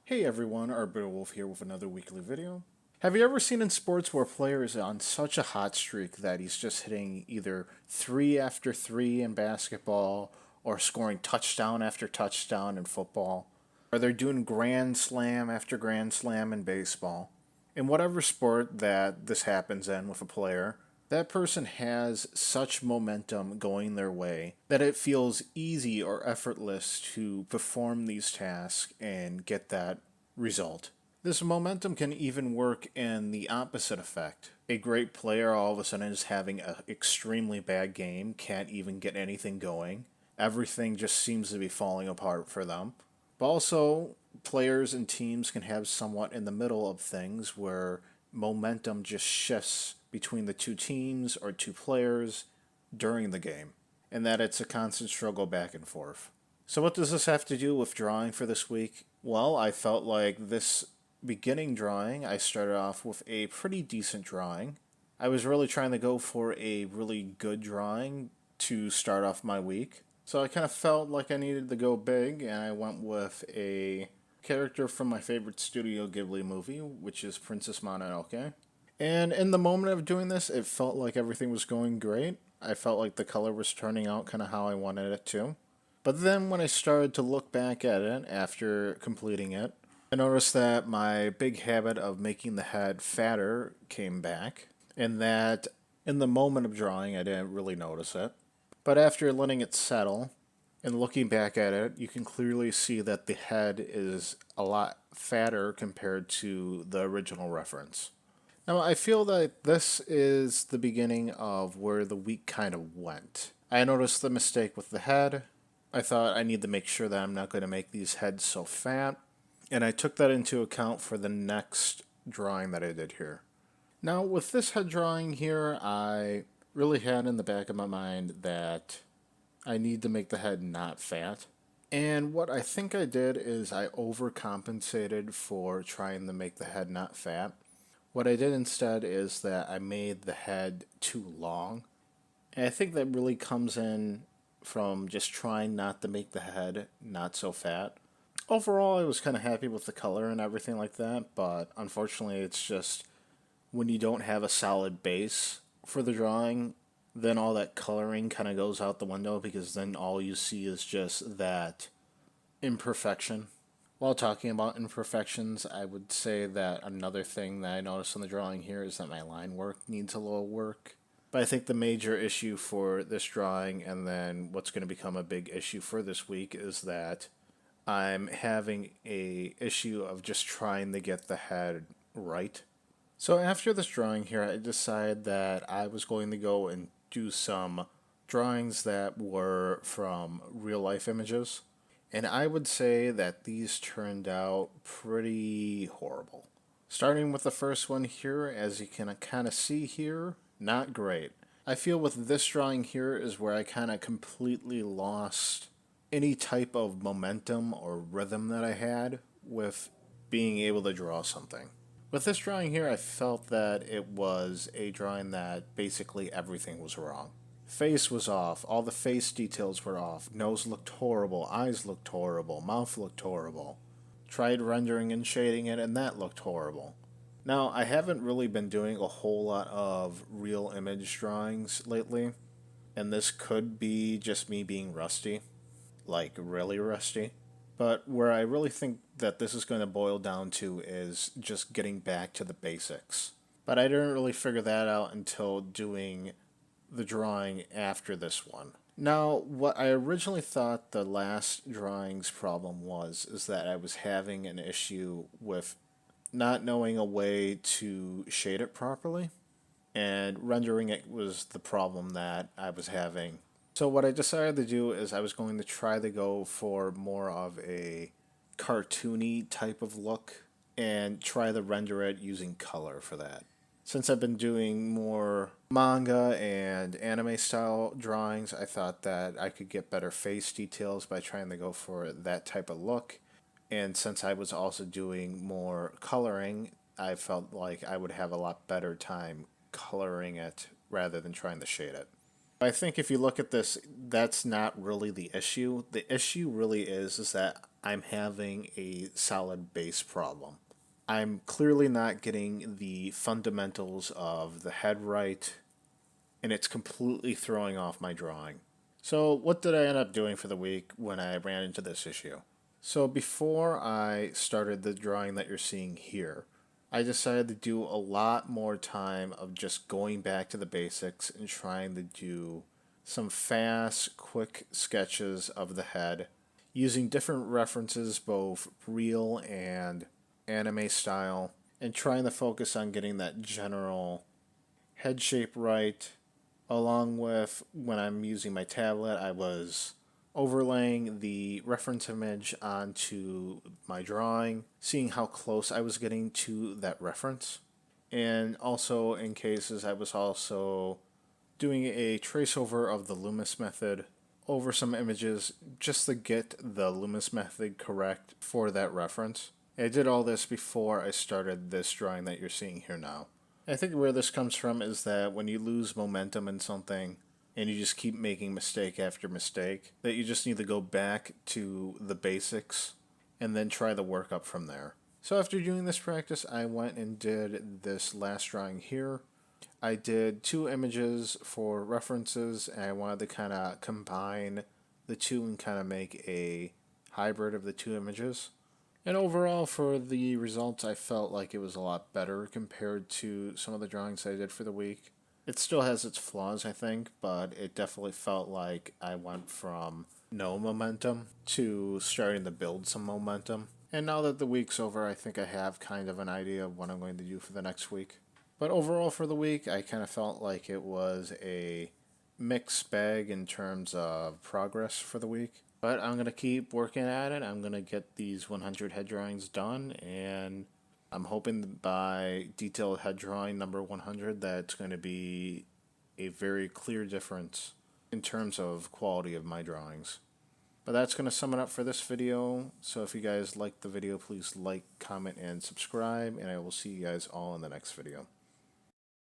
Hey everyone, Arbiter here with another weekly video. Have you ever seen in sports where a player is on such a hot streak that he's just hitting either three after three in basketball or scoring touchdown after touchdown in football? Or they're doing grand slam after grand slam in baseball? In whatever sport that this happens in with a player, that person has such momentum going their way that it feels easy or effortless to perform these tasks and get that result. This momentum can even work in the opposite effect. A great player all of a sudden is having an extremely bad game, can't even get anything going. Everything just seems to be falling apart for them. But also, players and teams can have somewhat in the middle of things where momentum just shifts between the two teams or two players during the game, and that it's a constant struggle back and forth. So, what does this have to do with drawing for this week? Well, I felt like this beginning drawing, I started off with a pretty decent drawing. I was really trying to go for a really good drawing to start off my week. So I kind of felt like I needed to go big, and I went with a character from my favorite Studio Ghibli movie, which is Princess Mononoke. And in the moment of doing this, it felt like everything was going great. I felt like the color was turning out kind of how I wanted it to. But then when I started to look back at it after completing it, I noticed that my big habit of making the head fatter came back, and that in the moment of drawing, I didn't really notice it. But after letting it settle and looking back at it, you can clearly see that the head is a lot fatter compared to the original reference. Now, I feel that this is the beginning of where the week kind of went. I noticed the mistake with the head. I thought I need to make sure that I'm not going to make these heads so fat, and I took that into account for the next drawing that I did here. Now, with this head drawing here, I really had in the back of my mind that I need to make the head not fat. And what I think I did is I overcompensated for trying to make the head not fat. What I did instead is that I made the head too long. And I think that really comes in from just trying not to make the head not so fat. Overall, I was kind of happy with the color and everything like that, but unfortunately, it's just when you don't have a solid base for the drawing, then all that coloring kind of goes out the window because then all you see is just that imperfection. While talking about imperfections, I would say that another thing that I noticed in the drawing here is that my line work needs a little work. But I think the major issue for this drawing, and then what's going to become a big issue for this week, is that I'm having a issue of just trying to get the head right. So after this drawing here, I decided that I was going to go and do some drawings that were from real life images. And I would say that these turned out pretty horrible. Starting with the first one here, as you can kind of see here, not great. I feel with this drawing here is where I kind of completely lost any type of momentum or rhythm that I had with being able to draw something. With this drawing here, I felt that it was a drawing that basically everything was wrong. Face was off, all the face details were off, nose looked horrible, eyes looked horrible, mouth looked horrible. Tried rendering and shading it, and that looked horrible. Now, I haven't really been doing a whole lot of real image drawings lately, and this could be just me being rusty, like really rusty. But where I really think that this is going to boil down to is just getting back to the basics. But I didn't really figure that out until doing the drawing after this one. Now, what I originally thought the last drawing's problem was is that I was having an issue with not knowing a way to shade it properly, and rendering it was the problem that I was having. So what I decided to do is I was going to try to go for more of a cartoony type of look and try to render it using color for that. Since I've been doing more manga and anime style drawings, I thought that I could get better face details by trying to go for that type of look. And since I was also doing more coloring, I felt like I would have a lot better time coloring it rather than trying to shade it. I think if you look at this, that's not really the issue. The issue really is that I'm having a solid base problem. I'm clearly not getting the fundamentals of the head right, and it's completely throwing off my drawing. So, what did I end up doing for the week when I ran into this issue? So, before I started the drawing that you're seeing here, I decided to do a lot more time of just going back to the basics and trying to do some fast, quick sketches of the head using different references, both real and anime style, and trying to focus on getting that general head shape right. Along with when I'm using my tablet, I was overlaying the reference image onto my drawing, seeing how close I was getting to that reference. And also, in cases, I was also doing a traceover of the Loomis method over some images just to get the Loomis method correct for that reference. I did all this before I started this drawing that you're seeing here now. I think where this comes from is that when you lose momentum in something and you just keep making mistake after mistake, that you just need to go back to the basics and then try the work up from there. So after doing this practice, I went and did this last drawing here. I did two images for references, and I wanted to kind of combine the two and kind of make a hybrid of the two images. And overall, for the results, I felt like it was a lot better compared to some of the drawings I did for the week. It still has its flaws, I think, but it definitely felt like I went from no momentum to starting to build some momentum. And now that the week's over, I think I have kind of an idea of what I'm going to do for the next week. But overall, for the week, I kind of felt like it was a mixed bag in terms of progress for the week. But I'm going to keep working at it. I'm going to get these 100 head drawings done, and I'm hoping that by detailed head drawing number 100 that it's going to be a very clear difference in terms of quality of my drawings. But that's going to sum it up for this video. So if you guys liked the video, please like, comment, and subscribe, and I will see you guys all in the next video.